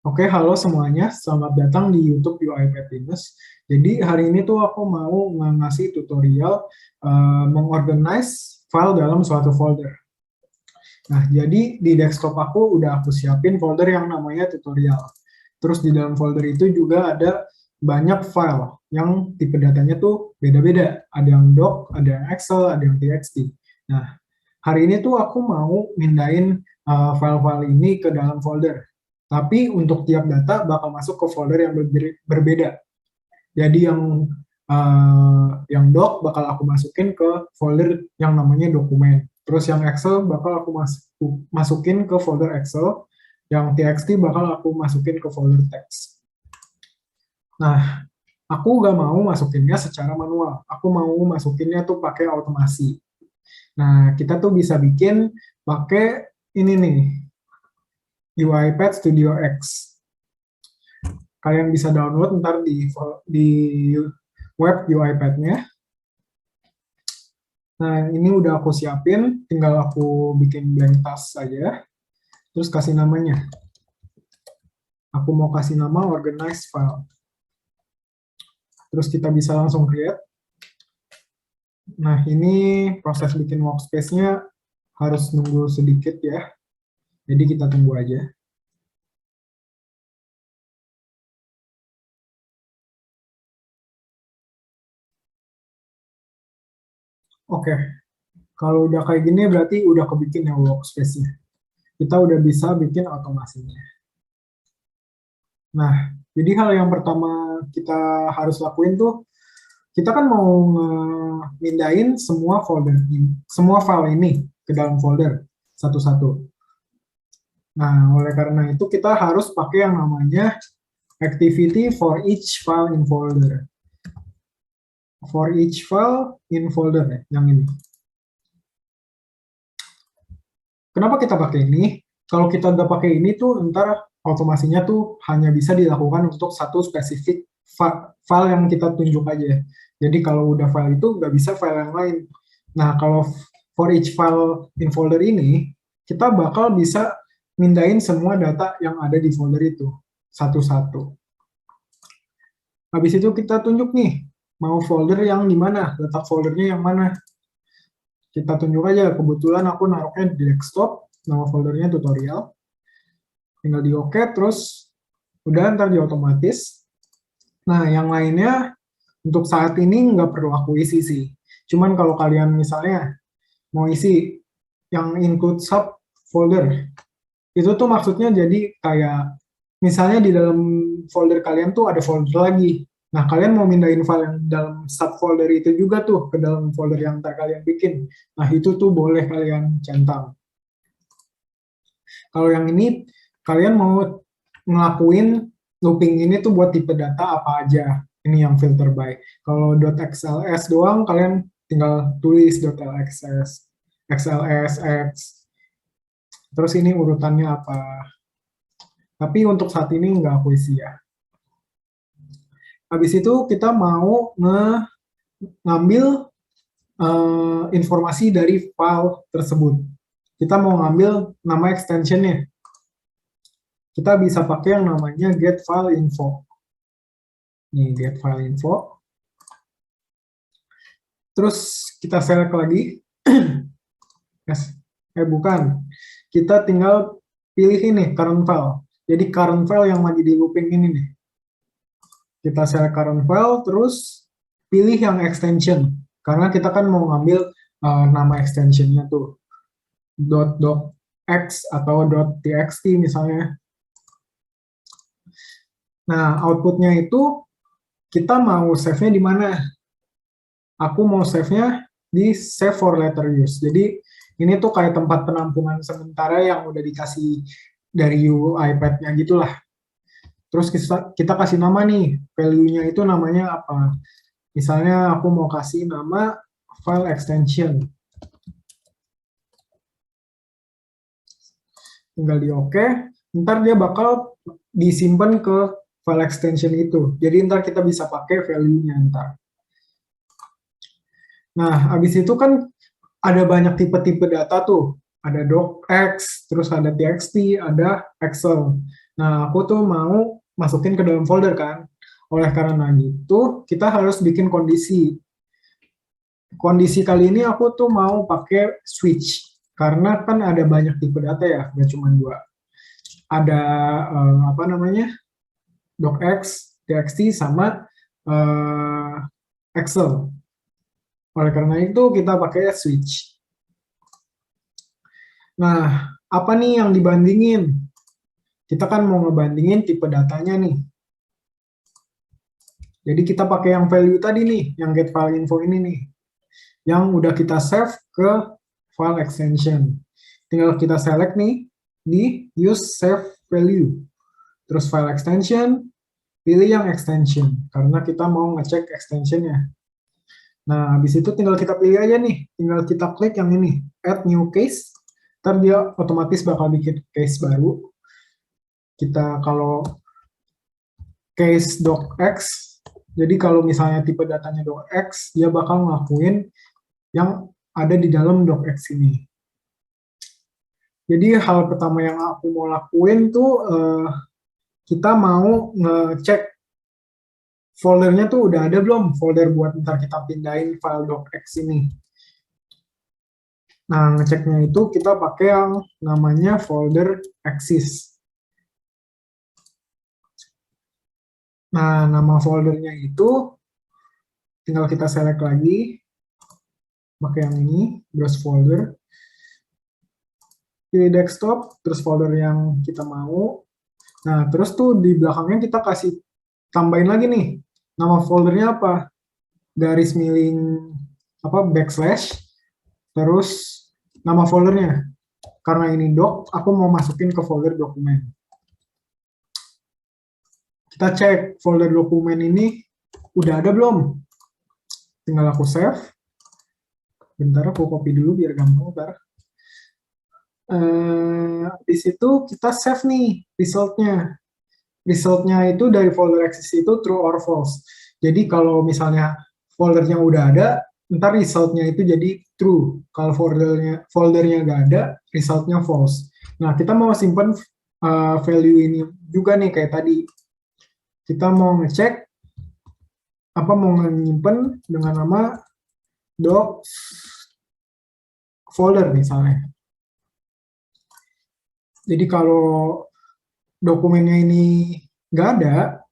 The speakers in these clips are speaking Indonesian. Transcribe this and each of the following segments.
Oke, halo semuanya. Selamat datang di YouTube UI Happiness. Jadi hari ini tuh aku mau ngasih tutorial mengorganize file dalam suatu folder. Nah, jadi di desktop aku udah aku siapin folder yang namanya tutorial. Terus di dalam folder itu juga ada banyak file yang tipe datanya tuh beda-beda. Ada yang doc, ada yang Excel, ada yang TXT. Nah, hari ini tuh aku mau mindahin file-file ini ke dalam folder. Tapi untuk tiap data bakal masuk ke folder yang berbeda. Jadi yang doc bakal aku masukin ke folder yang namanya dokumen. Terus yang Excel bakal aku masukin ke folder Excel. Yang TXT bakal aku masukin ke folder text. Nah, aku nggak mau masukinnya secara manual. Aku mau masukinnya tuh pakai otomasi. Nah, kita tuh bisa bikin pakai ini nih, UiPath Studio X. Kalian bisa download ntar di web UiPath-nya. Nah, ini udah aku siapin, tinggal aku bikin blank task saja. Terus kasih namanya. Aku mau kasih nama organize file. Terus kita bisa langsung create. Nah, ini proses bikin workspace-nya harus nunggu sedikit ya. Jadi kita tunggu aja. Oke, kalau udah kayak gini berarti udah kebikin ya workspace-nya. Kita udah bisa bikin otomasinya. Nah, jadi hal yang pertama kita harus lakuin tuh, kita kan mau mindahin semua folder ini, semua file ini ke dalam folder satu-satu. Nah, oleh karena itu kita harus pakai yang namanya activity for each file in folder. For each file in folder ya, yang ini. Kenapa kita pakai ini? Kalau kita nggak pakai ini tuh ntar otomasinya tuh hanya bisa dilakukan untuk satu spesifik file yang kita tunjuk aja. Jadi kalau udah file itu nggak bisa file yang lain. Nah, kalau for each file in folder ini, kita bakal bisa mindahin semua data yang ada di folder itu satu-satu. Habis itu kita tunjuk nih, mau folder yang di mana, letak foldernya yang mana. Kita tunjuk aja, kebetulan aku naruhnya di desktop, nama foldernya tutorial. Tinggal di OK, terus udah ntar di otomatis. Nah, yang lainnya untuk saat ini nggak perlu aku isi sih. Cuman kalau kalian misalnya mau isi yang include sub folder, itu tuh maksudnya jadi kayak misalnya di dalam folder kalian tuh ada folder lagi. Nah, kalian mau mindahin file yang dalam subfolder itu juga tuh ke dalam folder yang ntar kalian bikin. Nah, itu tuh boleh kalian centang. Kalau yang ini, kalian mau ngelakuin looping ini tuh buat tipe data apa aja. Ini yang filter by. Kalau .xls doang, kalian tinggal tulis .lxs, xls, terus ini urutannya apa. Tapi untuk saat ini nggak aku isi ya. Habis itu kita mau ngambil informasi dari file tersebut. Kita mau ngambil nama extensionnya. Kita bisa pakai yang namanya get file info. Nih, get file info. Terus kita select lagi. Yes. Bukan. Kita tinggal pilih ini, current file. Jadi current file yang lagi di looping ini nih. Kita select current file, terus pilih yang extension. Karena kita kan mau ngambil nama extensionnya tuh. .docx atau .txt misalnya. Nah, outputnya itu kita mau save-nya di mana? Aku mau save-nya di save for later use. Jadi ini tuh kayak tempat penampungan sementara yang udah dikasih dari UiPath-nya gitulah. Terus kita kasih nama nih, value-nya itu namanya apa? Misalnya aku mau kasih nama file extension. Tinggal di OK, ntar dia bakal disimpan ke file extension itu. Jadi ntar kita bisa pakai value-nya ntar. Nah, habis itu kan ada banyak tipe-tipe data tuh. Ada docx, terus ada txt, ada Excel. Nah, aku tuh mau masukin ke dalam folder kan. Oleh karena itu, kita harus bikin kondisi. Kondisi kali ini aku tuh mau pakai switch. Karena kan ada banyak tipe data ya, nggak cuma dua. Ada apa namanya, docx, txt, sama Excel. Oleh karena itu, kita pakai switch. Nah, apa nih yang dibandingin? Kita kan mau ngebandingin tipe datanya nih. Jadi kita pakai yang value tadi nih, yang get file info ini nih. Yang udah kita save ke file extension. Tinggal kita select nih di use save value. Terus file extension, pilih yang extension karena kita mau ngecek extensionnya. Nah, habis itu tinggal kita pilih aja nih, tinggal kita klik yang ini, add new case. Ntar dia otomatis bakal bikin case baru. Kita kalau case docx, jadi kalau misalnya tipe datanya docx, dia bakal ngelakuin yang ada di dalam docx ini. Jadi hal pertama yang aku mau lakuin tuh kita mau ngecek foldernya tuh udah ada belum, folder buat ntar kita pindahin file docx ini. Nah, ngeceknya itu kita pakai yang namanya folder axis. Nah, nama foldernya itu tinggal kita select lagi, pakai yang ini, browse folder, pilih desktop, terus folder yang kita mau. Nah, terus tuh di belakangnya kita kasih tambahin lagi nih, nama foldernya apa? Garis miring apa backslash, terus nama foldernya. Karena ini doc, aku mau masukin ke folder dokumen. Kita cek folder dokumen ini udah ada belum? Tinggal aku save. Bentar, aku copy dulu biar gampang. Bentar. Di situ kita save nih resultnya. Resultnya itu dari folder axis itu true or false. Jadi kalau misalnya foldernya udah ada, ntar resultnya itu jadi true. Kalau foldernya nggak ada, resultnya false. Nah, kita mau simpan value ini juga nih kayak tadi. Kita mau ngecek apa mau nyimpen dengan nama doc folder misalnya. Jadi kalau dokumennya ini nggak ada,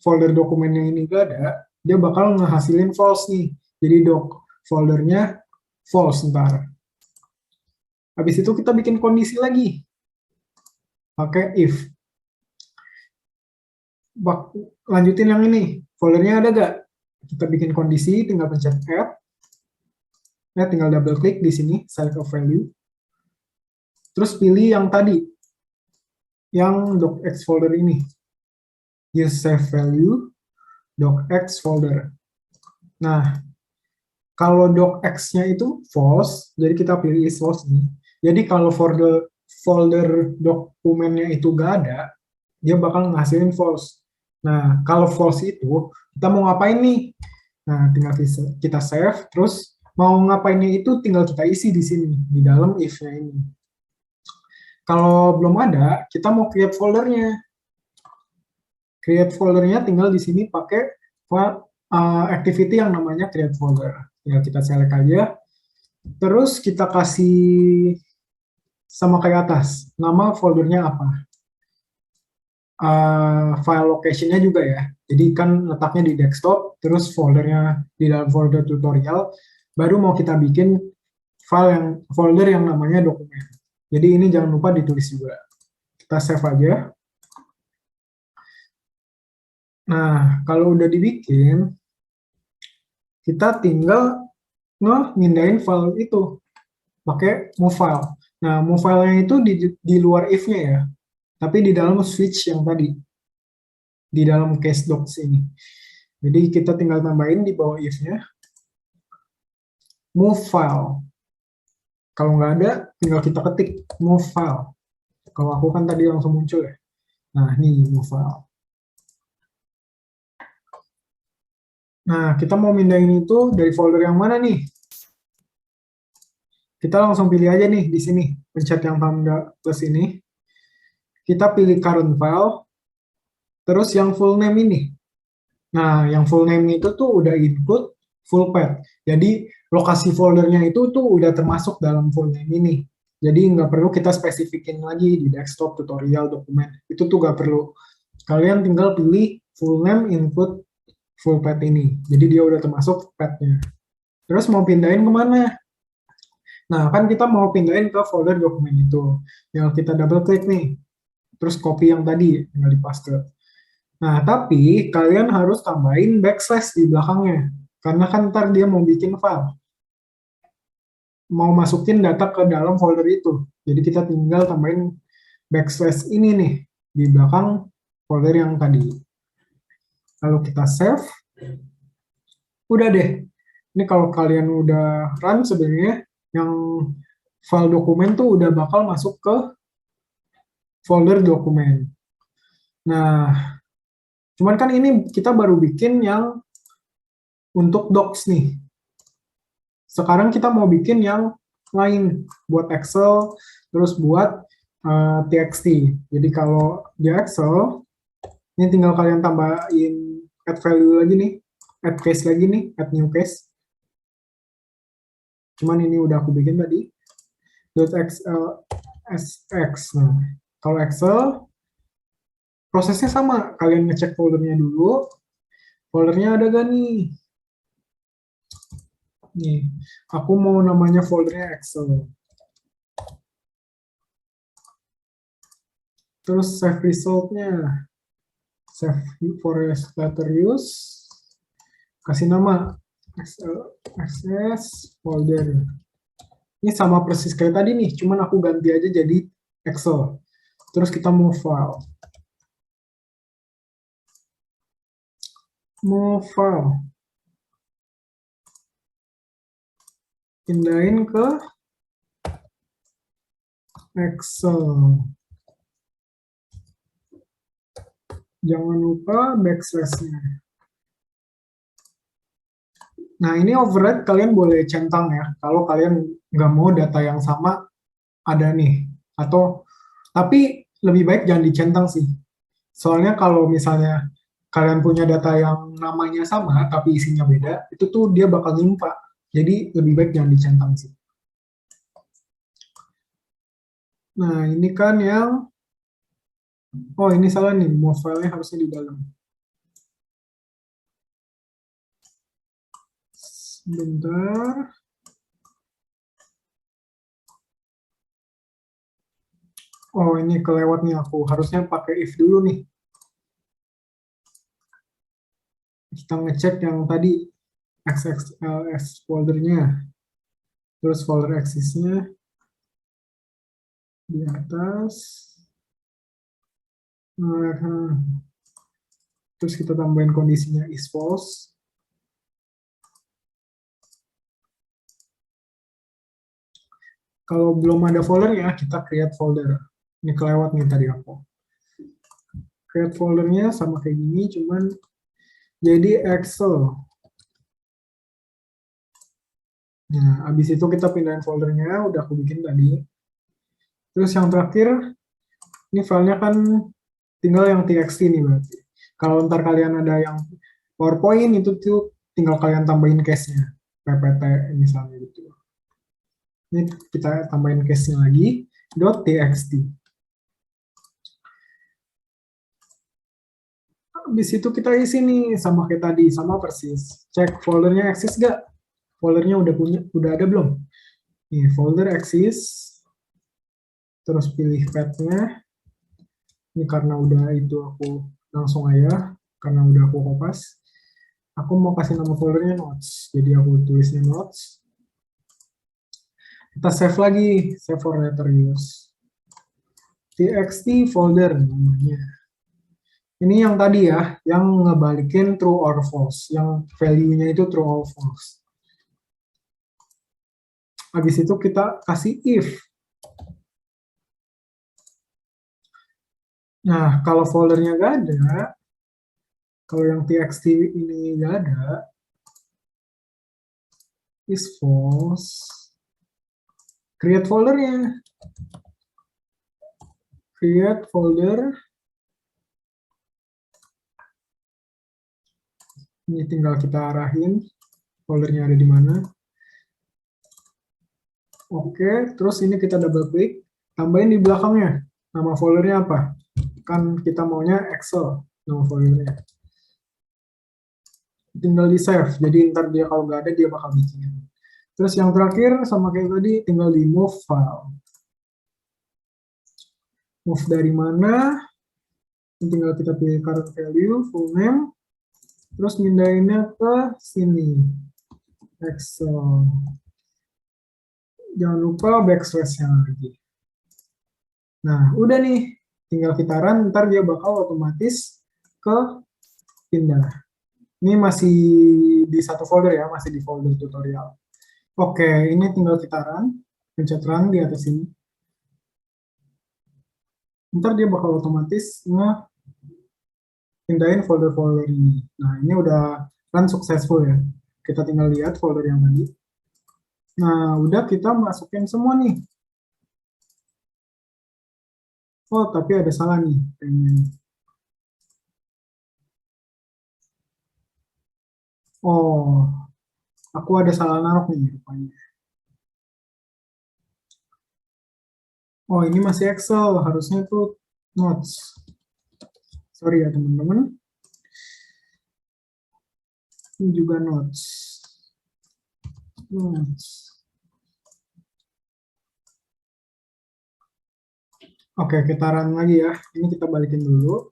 folder dokumennya ini nggak ada, dia bakal ngehasilin false nih. Jadi doc foldernya false ntar. Habis itu kita bikin kondisi lagi. Pakai if. Lanjutin yang ini. Foldernya ada nggak? Kita bikin kondisi, tinggal pencet add. Ya, tinggal double klik di sini, select a value. Terus pilih yang tadi, yang docx folder ini. Use save value, docx folder. Nah, kalau docx-nya itu false, jadi kita pilih is false nih. Jadi kalau folder dokumennya itu gak ada, dia bakal ngasilin false. Nah, kalau false itu, kita mau ngapain nih? Nah, tinggal kita save, terus mau ngapainnya itu tinggal kita isi di sini, di dalam if-nya ini. Kalau belum ada, kita mau create foldernya. Create foldernya tinggal di sini pakai activity yang namanya create folder. Tinggal kita select aja. Terus kita kasih sama kayak atas, nama foldernya apa. File location-nya juga ya. Jadi kan letaknya di desktop, terus foldernya di dalam folder tutorial, baru mau kita bikin folder yang namanya dokumen. Jadi ini jangan lupa ditulis juga. Kita save aja. Nah, kalau udah dibikin, kita tinggal ngemindahin file itu pakai move file. Nah, move file-nya itu di luar if-nya ya, tapi di dalam switch yang tadi, di dalam case docs ini. Jadi kita tinggal tambahin di bawah if-nya, move file. Kalau nggak ada, tinggal kita ketik move file. Kalau aku kan tadi langsung muncul ya. Nah, ini move file. Nah, kita mau mindahin itu dari folder yang mana nih? Kita langsung pilih aja nih di sini, pencet yang tanda plus ini. kita pilih current file, terus yang full name ini. Nah, yang full name itu tuh udah include full path. Jadi lokasi foldernya itu tuh udah termasuk dalam full name ini. Jadi nggak perlu kita spesifikin lagi di desktop, tutorial, dokumen. Itu tuh nggak perlu. Kalian tinggal pilih full name include full path ini. Jadi dia udah termasuk path-nya. Terus mau pindahin kemana? Nah, kan kita mau pindahin ke folder dokumen itu. Yang kita double klik nih. Terus copy yang tadi, tinggal dipaste. Nah, tapi kalian harus tambahin backslash di belakangnya. Karena kan ntar dia mau bikin file. Mau masukin data ke dalam folder itu. Jadi kita tinggal tambahin backslash ini nih. Di belakang folder yang tadi. Lalu kita save. Udah deh. Ini kalau kalian udah run sebenarnya, yang file dokumen tuh udah bakal masuk ke folder dokumen. Nah, cuman kan ini kita baru bikin yang untuk docs nih. Sekarang kita mau bikin yang lain buat Excel, terus buat TXT. Jadi kalau di Excel, ini tinggal kalian tambahin add value lagi nih, add case lagi nih, add new case. Cuman ini udah aku bikin tadi. .xlsx. Nah, kalau Excel, prosesnya sama. Kalian ngecek foldernya dulu. Foldernya ada gak nih? Nih, aku mau namanya foldernya Excel. Terus save resultnya, save for later use, kasih nama access folder. Ini sama persis kayak tadi nih, cuman aku ganti aja jadi Excel. Terus kita move file. Move file. Pindahin ke Excel. Jangan lupa backslash-nya. Nah, ini override kalian boleh centang ya. Kalau kalian nggak mau data yang sama ada nih. Atau, tapi lebih baik jangan dicentang sih. Soalnya kalau misalnya kalian punya data yang namanya sama tapi isinya beda, itu tuh dia bakal nimpa. Jadi lebih baik jangan dicentang sih. Nah, ini kan yang oh, ini salah nih, mau filenya harusnya di dalam. Sebentar. Oh, ini kelewat nih aku. Harusnya pakai if dulu nih. Kita ngecek yang tadi XXLS foldernya. Terus folder axis-nya di atas. Nah, terus kita tambahin kondisinya is false. Kalau belum ada foldernya, kita create folder. Ini kelewat nih tadi aku. Create foldernya sama kayak gini, cuman jadi Excel. Nah, habis itu kita pindahin foldernya, udah aku bikin tadi. Terus yang terakhir, ini filenya kan tinggal yang txt nih berarti. Kalau ntar kalian ada yang PowerPoint, itu tuh tinggal kalian tambahin case-nya. PPT misalnya gitu. Ini kita tambahin case-nya lagi, .txt. Habis itu kita isi nih sama kayak tadi, sama persis. Cek foldernya eksis gak? Foldernya udah ada belum? Nih, folder eksis. Terus pilih path-nya. Ini karena udah itu aku langsung aja, karena udah aku kopas. Aku mau kasih nama foldernya notes. Jadi aku tulisnya notes. Kita save lagi, save for later use. txt folder namanya. Ini yang tadi ya, yang ngebalikin true or false, yang value-nya itu true or false. Habis itu kita kasih if. Nah, kalau foldernya nggak ada, kalau yang txt ini nggak ada, is false. Create foldernya. create folder. Ini tinggal kita arahin foldernya ada di mana. Oke, terus ini kita double klik, tambahin di belakangnya. Nama foldernya apa? Kan kita maunya Excel, nama foldernya. Tinggal di save, jadi ntar dia kalau nggak ada dia bakal bikin. Terus yang terakhir sama kayak tadi, tinggal di move file. Move dari mana? Tinggal kita pilih current value, full name, terus mindahinnya ke sini, Excel. Jangan lupa backslash-nya lagi. Nah, udah nih, tinggal kita run, ntar dia bakal otomatis ke pindah. Ini masih di satu folder ya, masih di folder tutorial. Oke, ini tinggal kita run, pencet run di atas ini. Ntar dia bakal otomatis pindahin folder-folder ini. Nah, ini udah run successful ya. Kita tinggal lihat folder yang tadi. Nah, udah kita masukin semua nih. Oh, tapi ada salah nih. Oh, aku ada salah naruh nih rupanya. Oh, ini masih Excel. Harusnya tuh notes. Sorry ya, teman-teman. Ini juga notes. Oke, kita run lagi ya. Ini kita balikin dulu.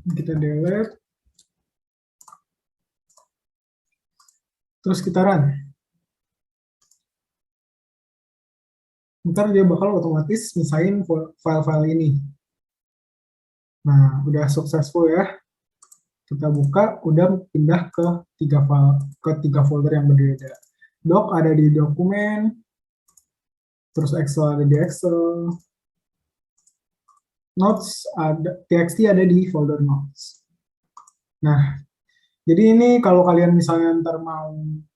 Kita delete. Terus kita run. Ntar dia bakal otomatis misahin file-file ini. Nah, udah successful ya. Kita buka, udah pindah ke tiga folder yang berbeda. Doc ada di dokumen, terus Excel ada di Excel, notes ada, TXT ada di folder notes. Nah, jadi ini kalau kalian misalnya ntar mau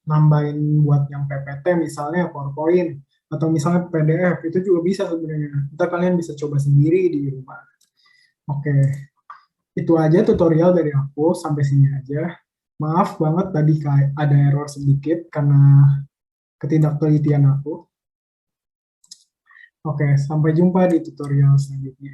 nambahin buat yang PPT misalnya PowerPoint atau misalnya PDF itu juga bisa sebenarnya. Ntar kalian bisa coba sendiri di rumah. Oke. Itu aja tutorial dari aku, sampai sini aja. Maaf banget tadi ada error sedikit karena ketidaktelitian aku. Oke, sampai jumpa di tutorial selanjutnya.